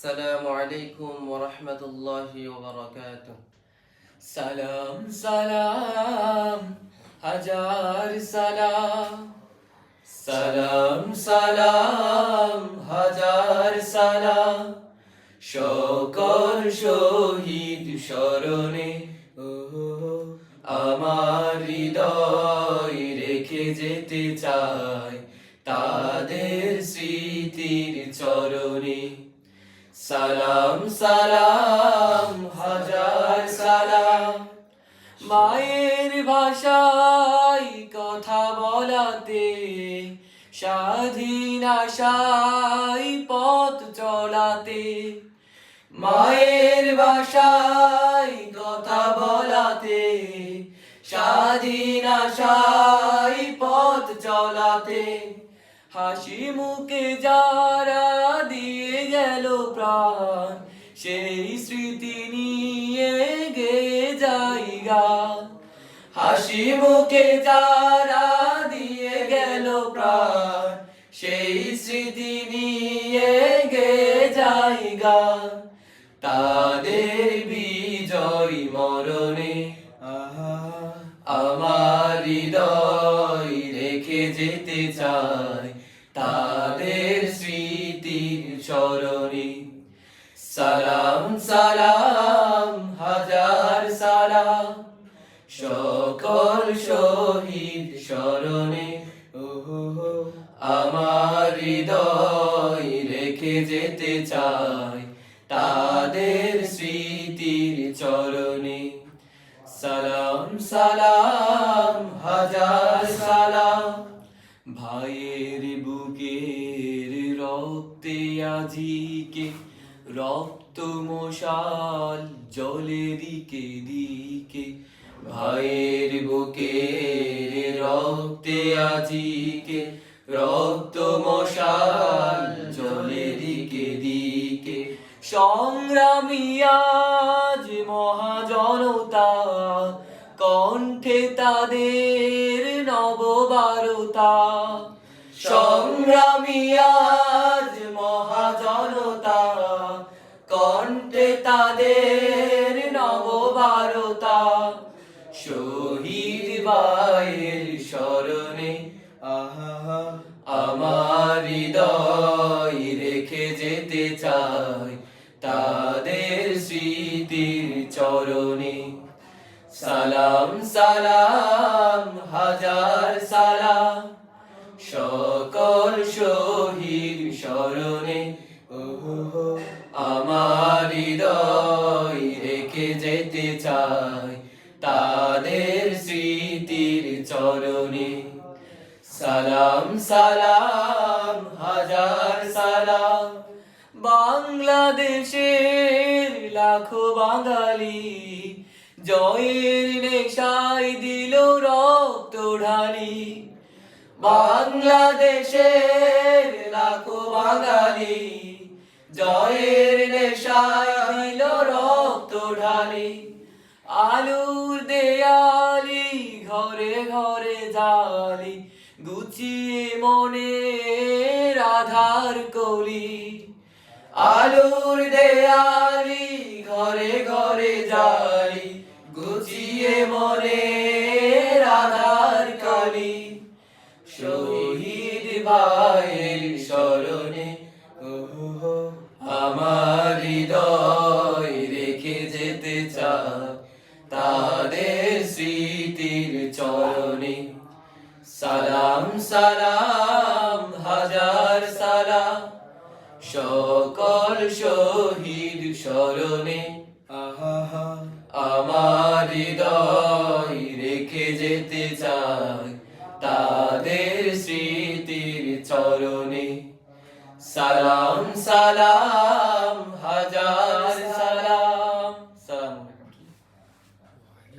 السلام عليكم ورحمة الله وبركاته. সালাম সালাম হাজার সালাম, সালাম সালাম হাজার সালাম, সকল শহীদ স্মরণে আমার হৃদয় রেখে যেতে চাই তাদের স্মৃতির চরণে। সালাম সালাম হাজার সালাম, মায়ের ভাষায় কথা বলাতে, স্বাধীন আশায় পথ চলাতে। মায়ের ভাষায় কথা বলাতে, স্বাধীন আশায় পথ চলাতে। হাসি মুখে যারা দিয়ে গেল প্রাণ, সেই স্মৃতি নিয়ে গেয়ে যাই গান। হাসি মুখে যারা দিয়ে গেল প্রাণ, সেই স্মৃতি নিয়ে গেয়ে যাই গান। তাদের বিজয় মরণে আমার হৃদয় রেখে যেতে চাই তাদের স্মৃতির চরণে। সালাম সালাম হাজার সালাম, সকল শহীদ স্মরণে আমার হৃদয় রেখে যেতে চাই তাদের স্মৃতির চরণে। সালাম সালাম হাজার সালাম, ভাইয়ের বুকের রক্তে আজিকে রক্ত মশাল জলে দিকে দিকে। ভাইয়ের বুকের রক্তে আজিকে রক্ত মশাল জলে দিকে দিকে। সংগ্রামী আজ মহাজনতা, কণ্ঠে তাদের নববারতা। সংগ্রামী আজ মহাজনতা, কণ্ঠে তাদের নববারতা। শহীদ ভাইয়ের স্মরণে আমার হৃদয় রেখে যেতে চাই তাদের স্মৃতির চরণে। সালাম সালাম হাজার সালাম, সকল শহীদ স্মরণে আমার হৃদয় রেখে যেতে চাই তাদের স্মৃতির চরণে। সালাম সালাম হাজার সালাম, বাংলাদেশের লাখো বাঙালি জয়ের নেশায় দিল রক্ত ঢালি। বাংলাদেশের লাখো বাঙালি জয়ের নেশায় দিল রক্ত ঢালি। আলুর দেয়ালি ঘরে ঘরে জালি, গুছিয়ে মনের আধার কলি। আলুর দেয়ালি ঘরে ঘরে জালি, গুছিয়ে মনের আধার কলি। শহীদ ভাইয়ের স্মরণে আমার হৃদয় রেখে যেতে চাই তাদের স্মৃতির চরণে। সালাম সালাম হাজার সালাম, সকল শহীদ স্মরণে আমার হৃদয় রেখে যেতে চাই তাদের স্মৃতির চরণে। সালাম সালাম হাজার